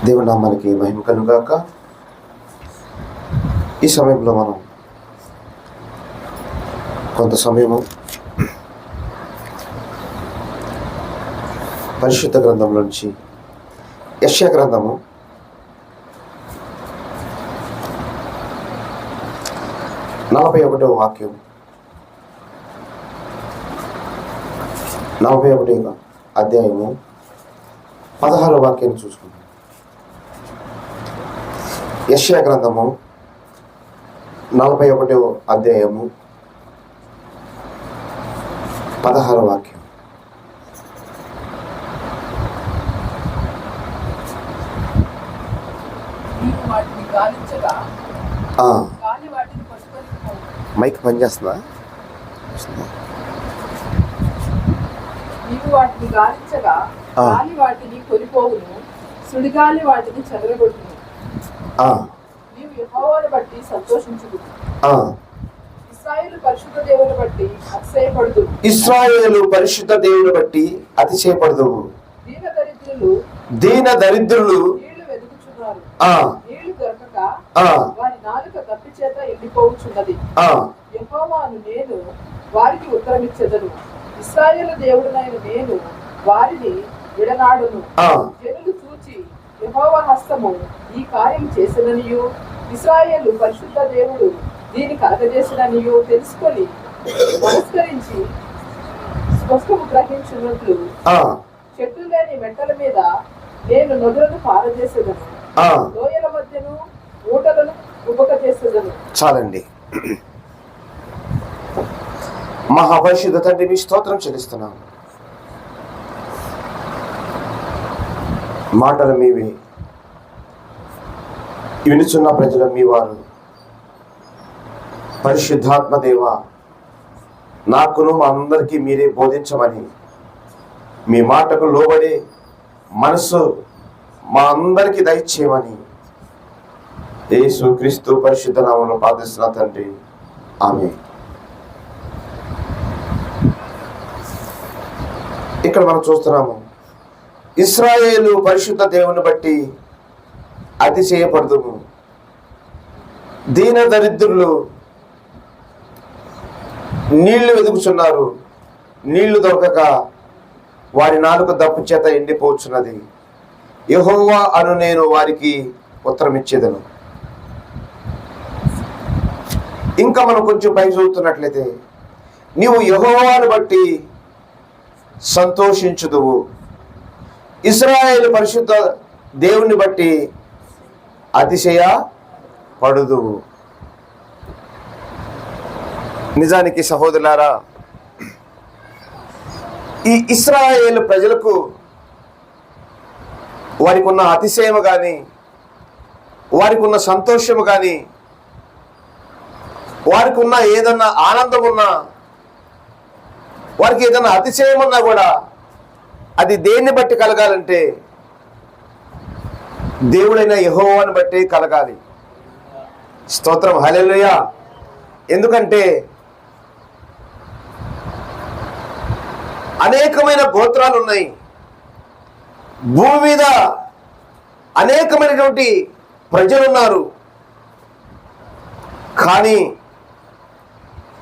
దేవుని నామానికి మహిమ కలుగుగాక. ఈ సమయంలో మనం కొంత సమయము పరిశుద్ధ గ్రంథంలో నుంచి యెషయా గ్రంథము 41వ వాక్యం, 41వ అధ్యాయము 16వ వాక్యాన్ని చూసుకుంటాం. యెషయా గ్రంథము 41వ అధ్యాయము 16వ వాక్యం. మైక్ పనిచేస్తుందా? నీవు వాటిని గాలించగా గాలి వాటిని కొనిపోవును, సుడిగాలి వాటిని చెదరగొట్టును. నీవు యెహోవాను బట్టి సంతోషించుదు, ఇశ్రాయేలు పరిశుద్ధ దేవుని బట్టి అతిశయపడుదు. ఇశ్రాయేలు పరిశుద్ధ దేవుని బట్టి అతిశయపడుదు. దీన దరిద్రులు నీళ్లు వెతుకుచున్నారు, నీళ్లు దొరకక వారి నాలుక దప్పి చేత ఎండిపోవచ్చున్నది. యెహోవాను నేను వారికి ఉత్తరమిచ్చెదను, ఇశ్రాయేలు దేవుడినైన నేను వారిని విడనాడును. జనులు చూచి యెహోవా హస్తము ఈ కార్యం చేసిననియు, ఇశ్రాయేలు పరిశుద్ధ దేవుడు దీని కలగజేసిననియు తెలుసుకొని నమస్కరించి స్పష్టము గ్రహించున్నట్లు చెట్లు లేని మెట్టల మీద నేను నదులను పారజేసేదను, లోయల మధ్యను ఊటలను ఉబక చేసేదను. చాలండి. మహాపరిశుద్ధ తండ్రి, మీ స్తోత్రం చెల్లిస్తున్నాం. మాటలు మీవి, వినుచున్న ప్రజలు మీ వారు. పరిశుద్ధాత్మ దేవ, నాకును మా అందరికీ మీరే బోధించమని, మీ మాటకు లోబడే మనసు మా అందరికీ దయచేయమని యేసు క్రీస్తు పరిశుద్ధ నామములో ప్రార్థిస్తున్నా తండ్రి, ఆమేన్. ఇక్కడ మనం చూస్తున్నాము, ఇశ్రాయేలు పరిశుద్ధ దేవుని బట్టి అతిశయపడుదుము. దీన దరిద్రులు నీళ్లు వెతుకుచున్నారు, నీళ్లు దొరకక వారి నాలుక దప్పు చేత ఎండిపోవచ్చున్నది. యెహోవా అను నేను వారికి ఉత్తరమిచ్చేదను. ఇంకా మనం కొంచెం పై చదువుతున్నట్లయితే, నీవు యెహోవాను బట్టి సంతోషించుదువు, ఇశ్రాయేలు పరిశుద్ధ దేవుని బట్టి అతిశయ పడుదువు. నిజానికి సహోదరులారా, ఈ ఇశ్రాయేలు ప్రజలకు వారికి ఉన్న అతిశయము కానీ, వారికి ఉన్న సంతోషము కానీ, వారికి ఉన్న ఏదన్నా ఆనందం ఉన్నా, వారికి ఏదన్నా అతిశయం ఉన్నా కూడా అది దేన్ని బట్టి కలగాలంటే దేవుడైన యెహోవాను బట్టి కలగాలి. స్తోత్రం, హల్లెలూయా. ఎందుకంటే అనేకమైన గోత్రాలు ఉన్నాయి, భూమి మీద అనేకమైనటువంటి ప్రజలు ఉన్నారు. కానీ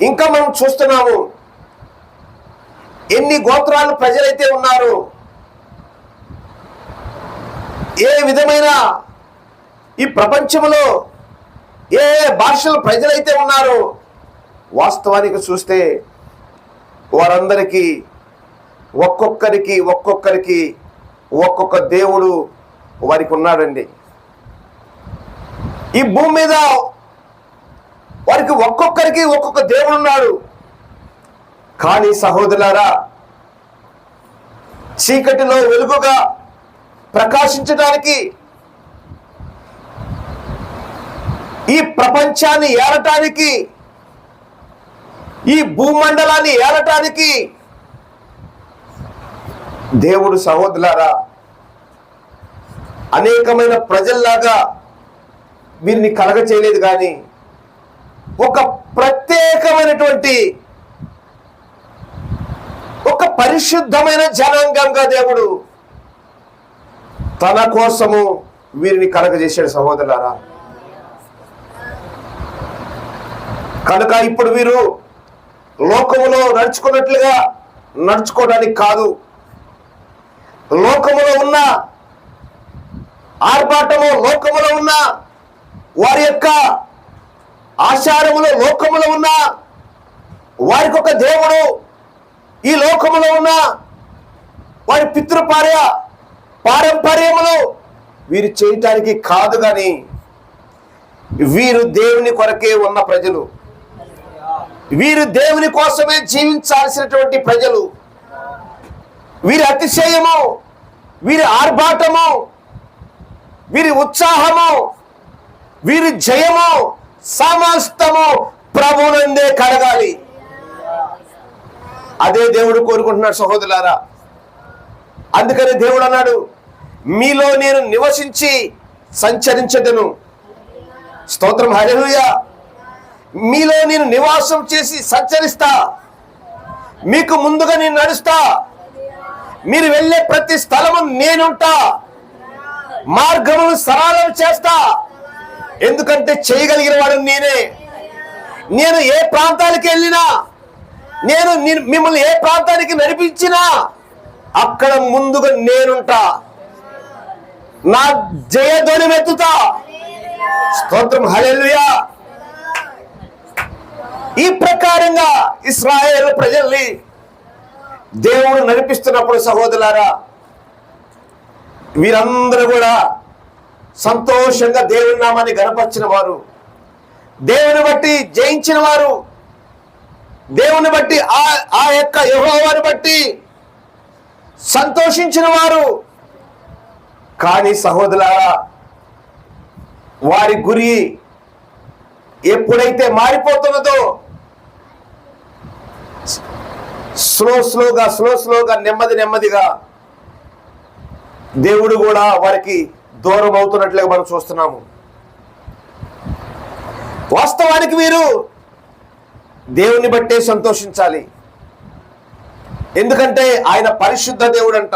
ఇంకా మనం చూస్తున్నాము, ఎన్ని గోత్రాలు ప్రజలైతే ఉన్నారో, ఏ విధమైన ఈ ప్రపంచంలో ఏ భాషల ప్రజలైతే ఉన్నారో, వాస్తవానికి చూస్తే వారందరికీ ఒక్కొక్కరికి ఒక్కొక్క దేవుడు వారికి ఉన్నాడండి. ఈ భూమి మీద వారికి ఒక్కొక్కరికి ఒక్కొక్క దేవుడు ఉన్నాడు. కానీ సహోదరులారా, చీకటిలో వెలుగుగా ప్రకాశించడానికి, ఈ ప్రపంచాన్ని ఏలటానికి, ఈ భూమండలాన్ని ఏలటానికి దేవుడు సహోదరులారా అనేకమైన ప్రజల్లాగా వీరిని కలగ చేయలేదు. కానీ ఒక ప్రత్యేకమైనటువంటి ఒక పరిశుద్ధమైన జనాంగంగా దేవుడు తన కోసము వీరిని కలగజేశాడు సహోదరులారా. కనుక ఇప్పుడు వీరు లోకములో నడుచుకున్నట్లుగా నడుచుకోవడానికి కాదు, లోకములో ఉన్న ఆర్భాటము, లోకములో ఉన్న వారి యొక్క ఆచారములు, లోకములో ఉన్న వారికి ఒక దేవుడు, ఈ లోకములో ఉన్న వారి పారంపర్యములు వీరు చేయటానికి కాదు. కానీ వీరు దేవుని కొరకే ఉన్న ప్రజలు, వీరు దేవుని కోసమే జీవించాల్సినటువంటి ప్రజలు. వీరి అతిశయము, వీరి ఆర్భాటము, వీరి ఉత్సాహము, వీరి జయము సమస్తము ప్రభువునందే కలగాలి. అదే దేవుడు కోరుకుంటున్నాడు సహోదరులారా. అందుకని దేవుడు అన్నాడు, మీలో నేను నివసించి సంచరించదను. స్తోత్రం, హల్లెలూయా. మీలో నేను నివాసం చేసి సంచరిస్తా, మీకు ముందుగా నేను నడుస్తా, మీరు వెళ్ళే ప్రతి స్థలము నేనుంటా, మార్గమును సరళం చేస్తా. ఎందుకంటే చేయగలిగిన వాడు నేనే. నేను ఏ ప్రాంతానికి వెళ్ళినా, నేను మిమ్మల్ని ఏ ప్రాంతానికి నడిపించినా అక్కడ ముందుగా నేనుంటా, నా జయధ్వని ఎత్తుతా. స్తోత్రం, హల్లెలూయా. ఈ ప్రకారంగా ఇశ్రాయేలు ప్రజల్ని దేవుడు నడిపిస్తున్నప్పుడు సహోదరులారా, వీరందరూ కూడా సంతోషంగా దేవుని నామాన్ని గణపరిచిన వారు, దేవుని బట్టి జయించిన వారు, దేవుని బట్టి ఆ యొక్క యెహోవాను బట్టి సంతోషించిన వారు. కానీ సహోదరులారా, వారి గురి ఎప్పుడైతే మారిపోతున్నదో, స్లోగా నెమ్మదిగా దేవుడు కూడా వారికి దూరం అవుతున్నట్లుగా మనం చూస్తున్నాము. వాస్తవానికి వీరు దేవుని బట్టే సంతోషించాలి. ఎందుకంటే ఆయన పరిశుద్ధ దేవుడంట.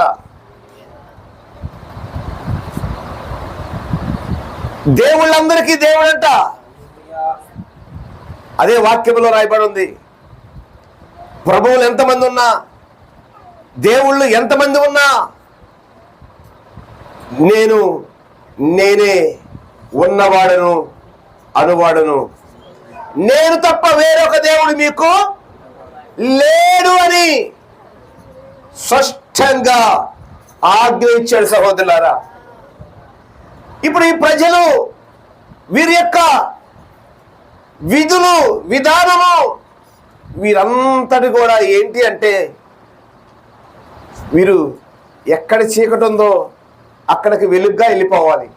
దేవుళ్ళందరికీ దేవుడంట. అదే వాక్యంలో రాయబడి ఉంది. ప్రభువులు ఎంతమంది ఉన్నా, దేవుళ్ళు ఎంతమంది ఉన్నా, నేనే ఉన్నవాడను అనువాడను, నేను తప్ప వేరొక దేవుడు మీకు లేడు అని స్పష్టంగా ఆజ్ఞ ఇచ్చాడు సహోదరులారా. ఇప్పుడు ఈ ప్రజలు, వీరి యొక్క విధులు, విధానము, వీరంతటి కూడా ఏంటి అంటే, వీరు ఎక్కడ చీకటి ఉందో అక్కడికి వెలుగ్గా వెళ్ళిపోవాలి,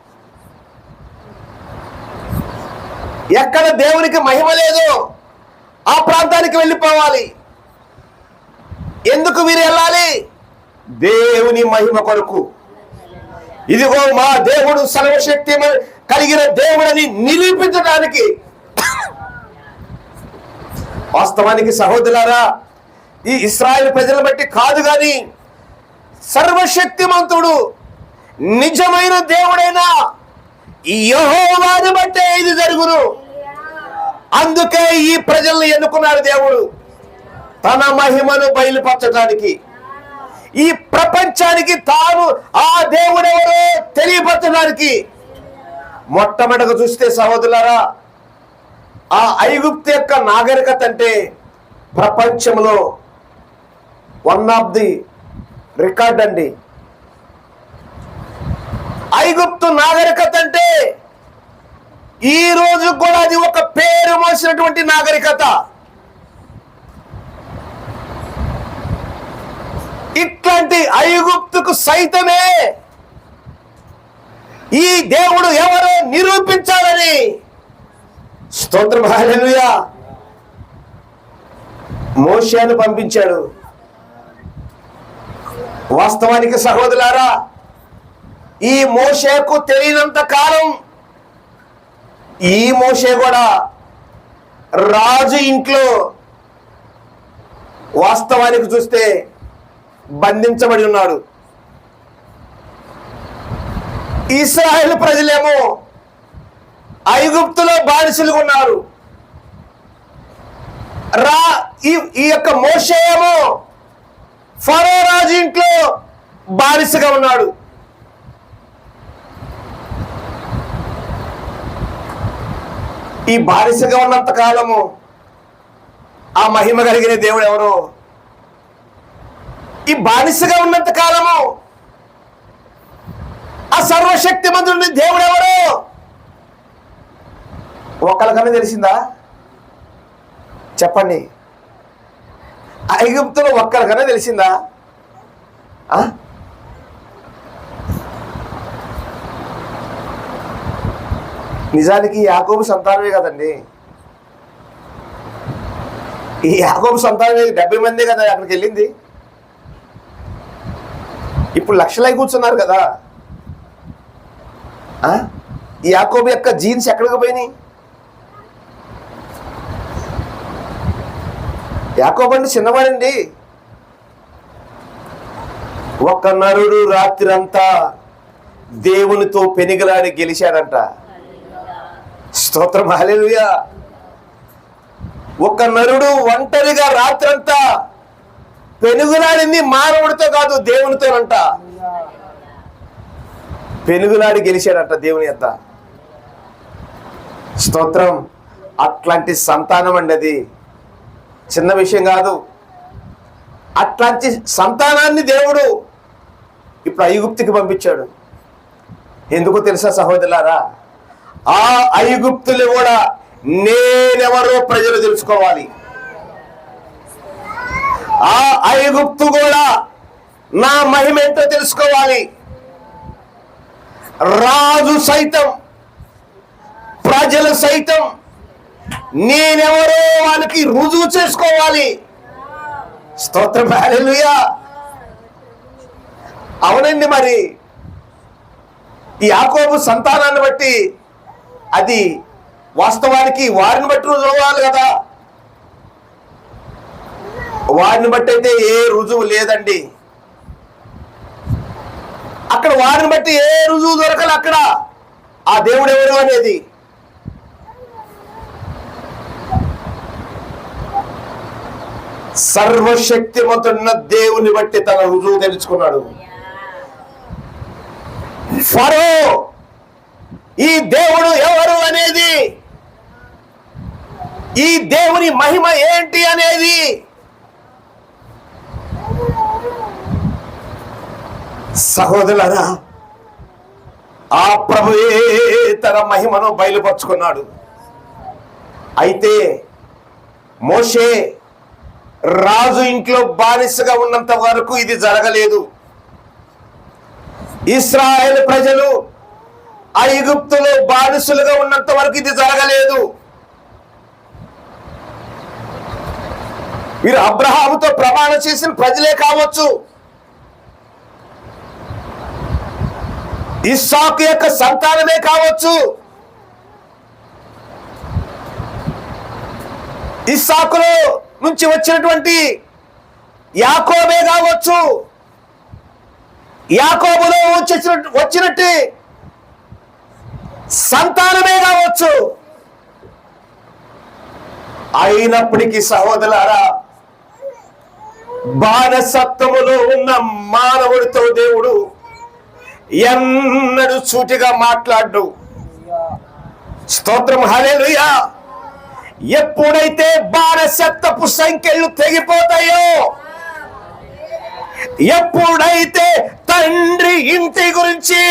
ఎక్కడ దేవునికి మహిమ లేదో ఆ ప్రాంతానికి వెళ్ళిపోవాలి. ఎందుకు వీరు వెళ్ళాలి? దేవుని మహిమ కొరకు. ఇదిగో మా దేవుడు సర్వశక్తి కలిగిన దేవుడని నిరూపించడానికి. వాస్తవానికి సహోదరులారా, ఈ ఇశ్రాయేలు ప్రజలను బట్టి కాదు, కానీ సర్వశక్తిమంతుడు నిజమైన దేవుడైన యెహోవాను బట్టే ఇది జరుగును. అందుకే ఈ ప్రజల్ని ఎన్నుకున్నాడు దేవుడు, తన మహిమను బయలుపరచడానికి, ఈ ప్రపంచానికి తాను ఆ దేవుడెవరో తెలియపరచడానికి. మొట్టమొదటిగా చూస్తే సహోదరులారా, ఆ ఐగుప్తు యొక్క నాగరికత అంటే ప్రపంచంలో వన్ ఆఫ్ ది రికార్డ్ అండి. ఐగుప్తు నాగరికత అంటే ఈ రోజు కూడా అది ఒక పేరు మోసినటువంటి నాగరికత. ఇట్లాంటి ఐగుప్తుకు సైతమే ఈ దేవుడు ఎవరో నిరూపించాలని, స్తోత్రం, హల్లెలూయా, మోషేను పంపించాడు. వాస్తవానికి సహోదరులారా, ఈ మోషేకు తెలియనంత కాలం ఈ మోషే కూడా రాజు ఇంట్లో వాస్తవానికి చూస్తే బంధించబడి ఉన్నాడు. ఇశ్రాయేలు ప్రజలేమో ఐగుప్తులో బానిసలుగా ఉన్నారు. ఈ యొక్క మోషే ఏమో ఫరో రాజు ఇంట్లో బానిసగా ఉన్నాడు. ఈ బానిసగా ఉన్నంత కాలము ఆ మహిమ కలిగిన దేవుడు ఎవరు? ఈ బానిసగా ఉన్నంత కాలము ఆ సర్వశక్తిమంతుడి దేవుడు ఎవరు? ఒక్కరికన్నా తెలిసిందా? చెప్పండి. ఐగుప్తులో ఒక్కరికన్నా తెలిసిందా? నిజానికి యాకోబు సంతానమే కదండి. ఈ యాకోబు సంతానమే 70 మంది కదా అక్కడికి వెళ్ళింది. ఇప్పుడు లక్షలై కూర్చున్నారు కదా. ఈ యాకోబు యొక్క జీన్స్ ఎక్కడికి పోయినాయి? యాకోబు అంటే చిన్నవాడండి. ఒక్క నరుడు రాత్రంతా దేవునితో పెనుగులాడి గెలిచాడంట. స్తోత్రం, హల్లెలూయా. ఒక నరుడు ఒంటరిగా రాత్రంతా పెనుగులాడింది మానవుడితో కాదు, దేవునితోనంట. పెనుగులాడి గెలిచాడంట దేవుని యొక్క. స్తోత్రం. అట్లాంటి సంతానం అండి, అది చిన్న విషయం కాదు. అట్లాంటి సంతానాన్ని దేవుడు ఇప్పుడు ఐగుప్తుకి పంపించాడు. ఎందుకో తెలుసా సహోదరులారా? ఆ ఐగుప్తులు కూడా నేనెవరో ప్రజలు తెలుసుకోవాలి. ఆ ఐగుప్తు కూడా నా మహిమ ఏంటో తెలుసుకోవాలి. రాజు సైతం, ప్రజలు సైతం నేనెవరో వాళ్ళకి రుజువు చేసుకోవాలి. స్తోత్రం, హల్లెలూయా. అవునండి. మరి ఈ యాకోబు సంతానాన్ని బట్టి అది వాస్తవానికి వారిని బట్టి రుజువు అవ్వాలి కదా. వారిని బట్టి అయితే ఏ రుజువు లేదండి. అక్కడ వారిని బట్టి ఏ రుజువు దొరకదు. అక్కడ ఆ దేవుడు ఎవరు అనేది. సర్వశక్తిమంతున్న దేవుని బట్టి తన రుజువు తెలుసుకున్నాడు. ఫరో ఈ దేవుడు ఎవరు అనేది, ఈ దేవుని మహిమ ఏంటి అనేది సహోదరులారా, ఆ ప్రభువే తన మహిమను బయలుపరుచుకున్నాడు. అయితే మోషే రాజు ఇంట్లో బానిసగా ఉన్నంత వరకు ఇది జరగలేదు. ఇశ్రాయేలు ప్రజలు ఐగుప్తులో బానిసలుగా ఉన్నంత వరకు ఇది జరగలేదు. వీరు అబ్రహాముతో ప్రమాణం చేసిన ప్రజలే కావచ్చు, ఇస్సాకు యొక్క సంతానమే కావచ్చు, ఇస్సాకులో నుంచి వచ్చినటువంటి యాకోబే కావచ్చు, యాకోబులో వచ్చినట్టు సంతానమే కావచ్చు. అయినప్పటికీ సహోదరులారా, బానిసత్వములో ఉన్న మానవుడితో దేవుడు ఎన్నడూ సూటిగా మాట్లాడు. స్తోత్రం, హల్లెలూయా. ఎప్పుడైతే బానిసత్వపు సంఖ్యలు తెగిపోతాయో, ఎప్పుడైతే తండ్రి ఇంటి గురించి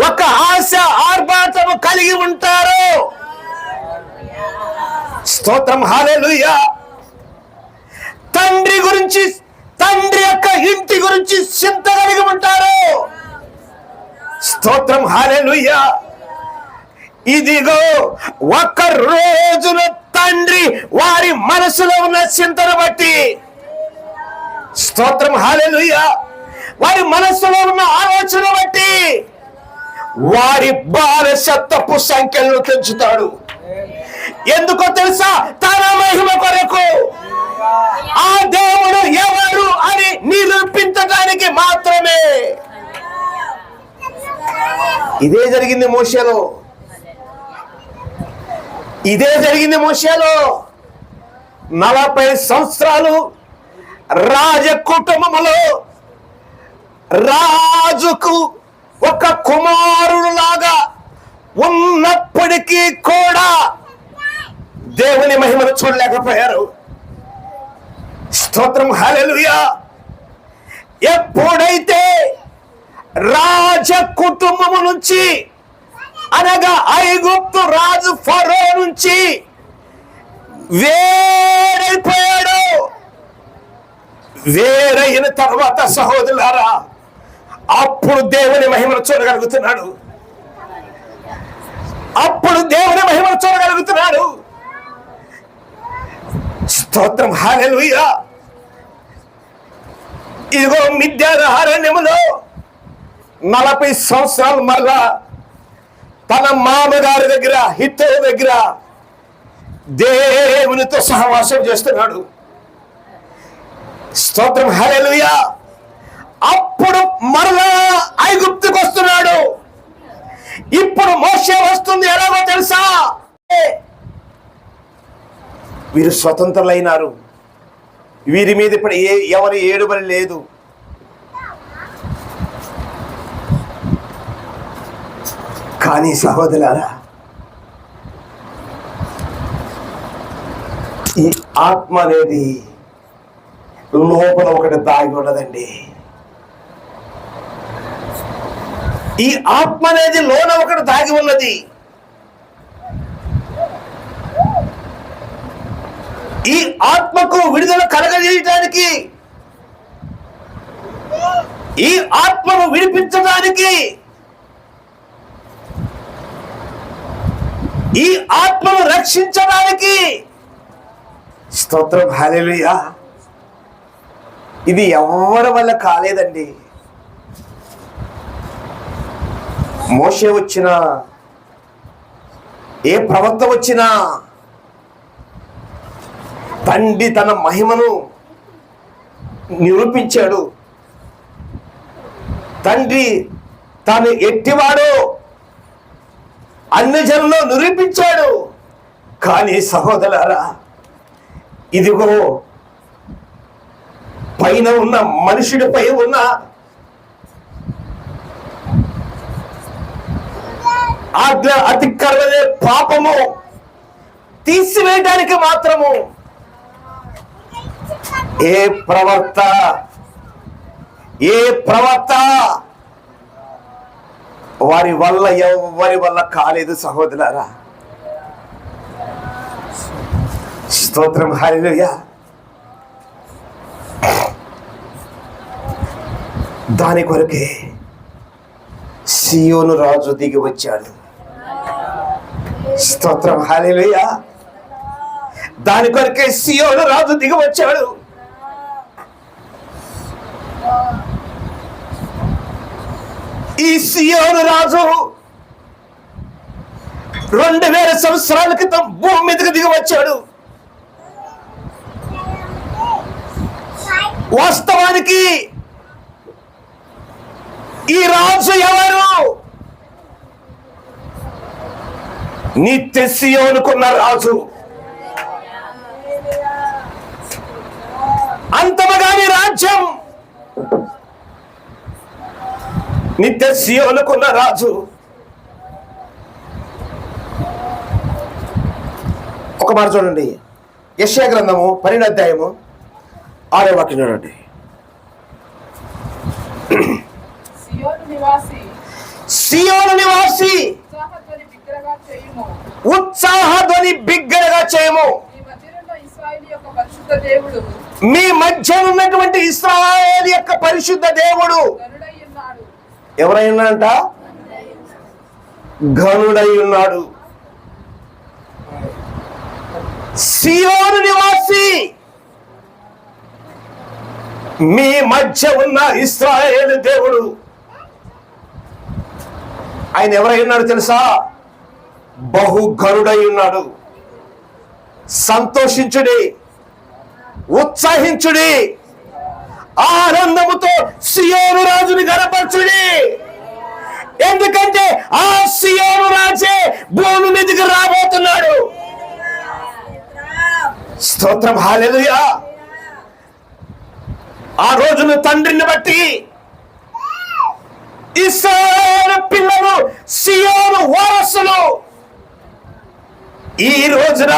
ఒక ఆశ ఆర్భాటము కలిగి ఉంటారో, స్తోత్రం, హల్లెలూయా, తండ్రి గురించి, తండ్రి యొక్క ఇంటి గురించి చింత కలిగి ఉంటారు. స్తోత్రం, హల్లెలూయా. ఇదిగో ఒక్క రోజున తండ్రి వారి మనసులో ఉన్న చింతను బట్టి, స్తోత్రం, హల్లెలూయా, వారి మనసులో ఉన్న ఆలోచన బట్టి వారి బానిసత్వపు సంఖ్యలను పెంచుతాడు. ఎందుకో తెలుసా? తన మహిమ కొరకు. ఆ దేవుడు ఎవరు అని నిరూపించడానికి మాత్రమే. ఇదే జరిగింది మోషేలో. ఇదే జరిగింది మోషేలో. 40 సంవత్సరాలు రాజ కుటుంబములో రాజుకు ఒక కుమారుడు లాగా ఉన్నప్పటికీ కూడా దేవుని మహిమను చూడలేకపోయారు. స్తోత్రం, హల్లెలూయా. ఎప్పుడైతే రాజ కుటుంబము నుంచి అనగా ఐగుప్తు రాజు ఫరో నుంచి వేరైపోయాడు, వేరైన తర్వాత సహోదరులారా అప్పుడు దేవుని మహిమను చూడగలుగుతున్నాడు. అప్పుడు దేవుని మహిమను చూడగలుగుతున్నాడు. స్తోత్రం, హల్లెలూయా. ఇదిగో మిద్యానహారణ్యములో 40 సంవత్సరాలు మళ్ళా తన మామగారి దగ్గర హిత్తు దగ్గర దేవునితో సహవాసం చేస్తున్నాడు. స్తోత్రం, హల్లెలూయా. అప్పుడు మరలా ఐగుప్తుకు వస్తున్నాడు. ఇప్పుడు మోషే వస్తుంది. ఎలాగో తెలుసా? వీరు స్వతంత్రులైనారు. వీరి మీద ఇప్పుడు ఎవరి ఏడుబడి లేదు. కానీ సహోదరులారా, ఈ ఆత్మ అనేది లోపల ఒకటి దాగి ఉన్నదండి. ఈ ఆత్మ అనేది లోన ఒకటి దాగి ఉన్నది. ఈ ఆత్మకు విడుదల కలగజేయటానికి, ఈ ఆత్మను విడిపించడానికి, ఈ ఆత్మను రక్షించడానికి, స్తోత్రం, హల్లెలూయా, ఇది ఎవరి వల్ల కాలేదండి. మోషే వచ్చినా, ఏ ప్రవక్త వచ్చినా తండ్రి తన మహిమను నిరూపించాడు. తండ్రి తాను ఎట్టివాడో అన్ని జనుల్లో నిరూపించాడు. కానీ సహోదరులారా, ఇదిగో పైన ఉన్న మనుషుడిపై ఉన్న ఆజ్ఞ అతిక్రమనే పాపము తీసివేయడానికి మాత్రము ఏ ప్రవక్త వారి వల్ల ఎవరి వల్ల కాలేదు సహోదరులారా. స్తోత్రం, హల్లెలూయా. దాని కొరకే సియోను రాజు దిగి వచ్చాడు. స్తోత్రం, హల్లెలూయా. దాని కొరకే సియోను రాజు దిగి వచ్చాడు. ఈ సియోను రాజు 2000 సంవత్సరాల క్రితం భూమి మీదకి దిగి వచ్చాడు. వాస్తవానికి ఈ రాజు ఎవరు? నిత్య సియోనుకున్న రాజు. అంతమగాని రాజ్యం, నిత్య సియోనుకున్న రాజు. ఒక మాట చూడండి, యెషయా గ్రంథము 12వ అధ్యాయము 6వ వాక్యం చూడండి. సియోను నివాసి ఉత్సాహధ్వని బిగ్గరగా చేయము. మీ మధ్య ఉన్నటువంటి ఇశ్రాయేలు యొక్క పరిశుద్ధ దేవుడు ఎవరైనా ఘనుడై ఉన్నాడు. సియోను నివాసి, మీ మధ్య ఉన్న ఇశ్రాయేలు దేవుడు. ఆయన ఎవరైనాడు తెలుసా? బహు ఘనుడై ఉన్నాడు. సంతోషించుడి, ఉత్సాహించుడి, ఆనందముతో సియోను రాజుని గణపరచుడి. ఎందుకంటే ఆ సియోను రాజే భూమి మీదకి రాబోతున్నాడు. స్తోత్రం, హల్లెలూయా. ఆ రోజున తండ్రిని బట్టి ఇశ్రాయేలు పిల్లలు సియోను వారసులు. ఈ రోజున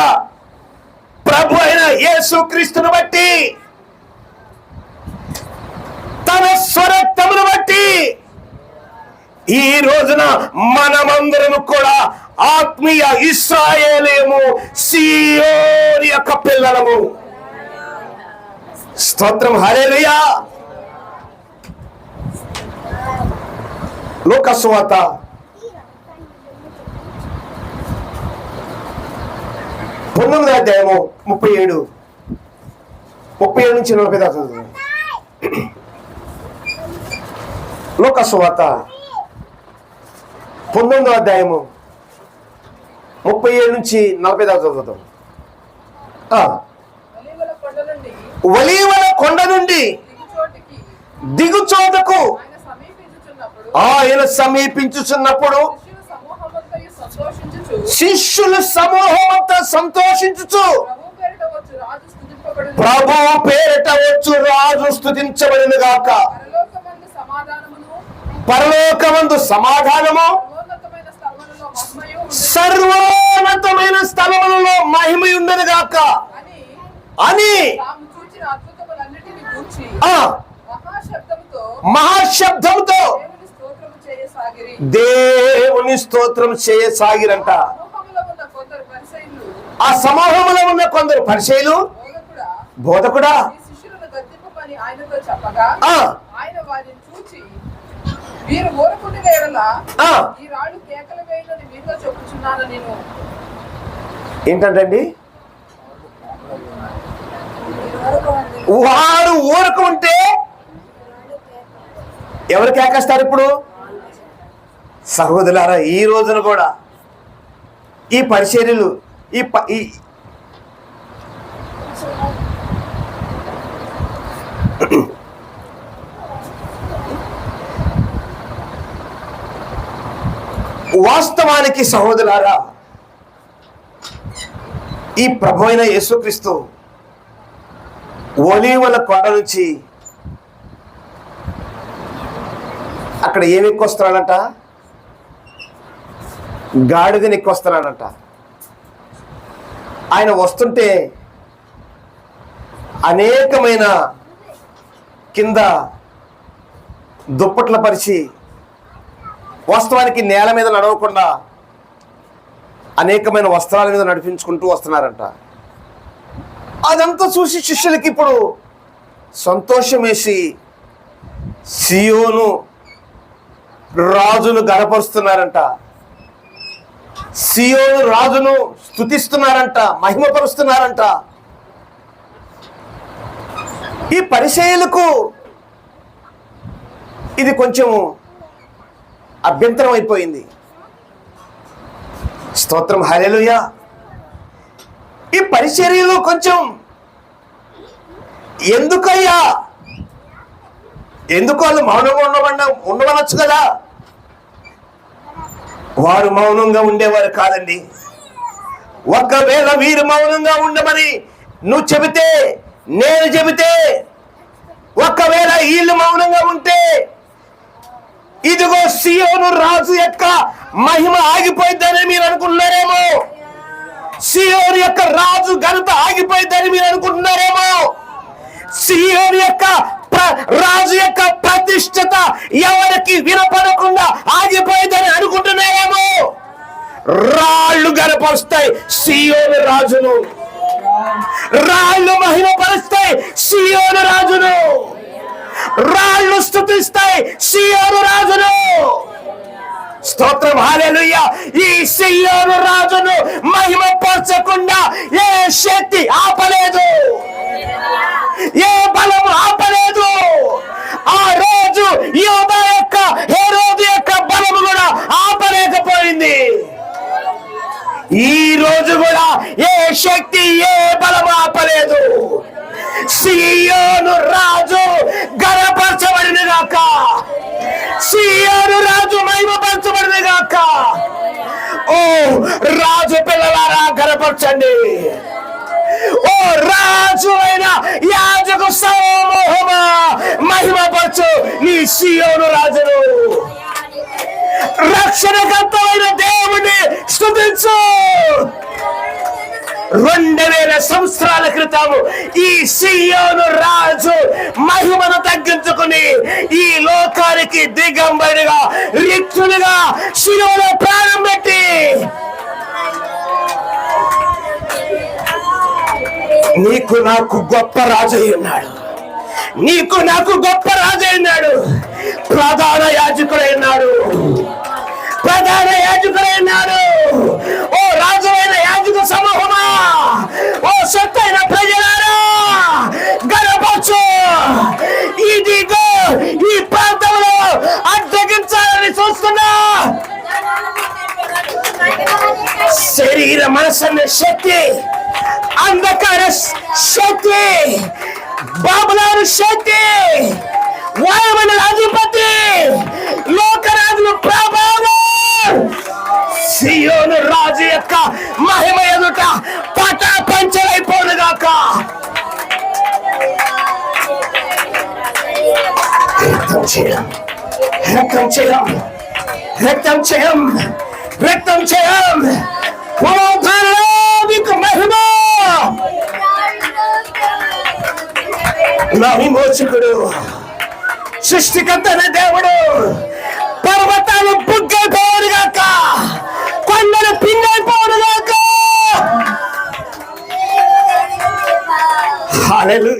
ప్రభు అయిన యేసుక్రీస్తును బట్టి, తన స్వరక్తమును బట్టి ఈ రోజున మనమందరము కూడా ఆత్మీయ ఇశ్రాయేలీము, సియోను యొక్క పిల్లలము. స్తోత్రం, హల్లెలూయా. లూకా సువార్త 9వ అధ్యాయము 37 నుంచి 40 దాకా. లూకా సువార్త 9వ అధ్యాయము 37 నుంచి 40 దాకా చదువుతాం. ఒలీవల కొండ నుండి దిగుచోటకు ఆయన సమీపించుచున్నప్పుడు శిష్యులు సమూహమంతా సంతోషించుచు ప్రభు పేరిట వచ్చు రాజు స్తుతించబడిన గాక. పరలోకమందు సమాధానము, సర్వోన్నతమైన స్థలములలో మహిమయుండను గాక అని మహాశబ్దంతో దేవుని స్తోత్రం చేయసాగిరంట. ఆ సమూహంలో ఉన్న కొందరు పరిసయ్యులు, బోధకుడా, ఏంటండి వారు ఊరుకుంటే ఎవరు కేకేస్తారు? ఇప్పుడు సహోదరులారా, ఈ రోజున కూడా ఈ పరిచర్యలు ఈ వాస్తవానికి సహోదరులారా, ఈ ప్రభు అయిన యేసుక్రీస్తు ఒలీవల కొండ నుంచి అక్కడ ఏమి ఎక్కువస్తున్నాడంట? గాడిదని ఎక్కువస్తున్నాడంట. ఆయన వస్తుంటే అనేకమైన కింద దుప్పట్ల పరిచి, వాస్తవానికి నేల మీద నడవకుండా అనేకమైన వస్త్రాల మీద నడిపించుకుంటూ వస్తున్నారంట. అదంతా చూసి శిష్యులకి ఇప్పుడు సంతోషం వేసి సియోను రాజును గణపరుస్తున్నారంట. సియోను రాజును స్తుతిస్తున్నారంట, మహిమపరుస్తున్నారంట. ఈ పరిసయ్యులకు ఇది కొంచెం అభ్యంతరం అయిపోయింది. స్తోత్రం, హల్లెలూయా. ఈ పరిచర్యలు కొంచెం ఎందుకయ్యా, ఎందుకు వాళ్ళు మౌనంగా ఉండవనొచ్చు కదా? వారు మౌనంగా ఉండేవారు కాదండి. ఒకవేళ వీరు మౌనంగా ఉండమని నువ్వు చెబితే, నేను చెబితే, ఒకవేళ వీళ్ళు మౌనంగా ఉంటే, ఇదిగో సియోను రాజు యొక్క మహిమ ఆగిపోయిందని మీరు అనుకుంటున్నారేమో. సియోను యొక్క రాజు ఘనత ఆగిపోయిందని మీరు అనుకుంటున్నారేమో. సియోను యొక్క రాజు యొక్క ప్రతిష్టత ఎవరికి వినపడకుండా ఆగిపోయిందని అనుకుంటున్నారేమో. రాళ్ళు గనపరుస్తాయి సియోను రాజును, రాళ్ళు మహిమపరుస్తాయి సియోను రాజును, రాళ్ళు స్తుతిస్తాయి సియోను రాజును. స్తోత్రం, హల్లెలూయా. ఈ సియోను రాజును మహిమపరచకుండా ఏ శక్తి ఆపలేదు, ఏ బలము ఆపలేదు. ఆ రోజు యోధా యొక్క, హేరోదు యొక్క బలము కూడా ఆపలేకపోయింది. ఈ రోజు కూడా ఏ శక్తి, ఏ బలము ఆపలేదు. సియోను రాజు గణపరచబడిన గాక, సీయోను రాజు మహిమపరచబడింది గాక. ఓ రాజు పిల్లలారా గనపరచండి. ఓ రాజు అయిన యాజకు సమూహమా మహిమపరచు నీ సీయోను రాజును. రక్షణకర్తమైన దేవుని స్తుతించు. 2000 సంవత్సరాల క్రితం ఈ సీయోను రాజు మహిమను తగ్గించుకుని ఈ లోకానికి దిగంబడిగా రిక్తునిగా శిలువలో ప్రాణం పెట్టి నీకు నాకు గొప్ప రాజు ఉన్నాడు. నీకు నాకు గొప్ప రాజు ఉన్నాడు. ప్రధాన యాజకుడైనాడు. ప్రధాన యాజకుడైనాడు. ఓ రాజువైన యాజక సమూహమా, ఓ సత్తైన ప్రజలారా గనపరచు. ఇదిగో ఈ ప్రాంతంలో అడ్డగించాలని చూస్తున్నా శరీర మనసన్న శక్తి, అంధకార శక్తి, బాబులారు శక్తి, వాయుమండల అధిపతి, లోకరాజుల ప్రభావం సీయోను రాజు యొక్క మహిమ ఎదుట పటాపంచలైపోనుగాక. రక్తం చేయం, రక్తం చేయం, రక్తం చేయం, రక్తం చేయం. మీకు మహిమ. నా విమోచకుడు, సృష్టికర్తన దేవుడు పర్వతాలు బుగ్గైపోవునుగాక, కొండలు పిండైపోవునుగాక. హల్లెలూయా.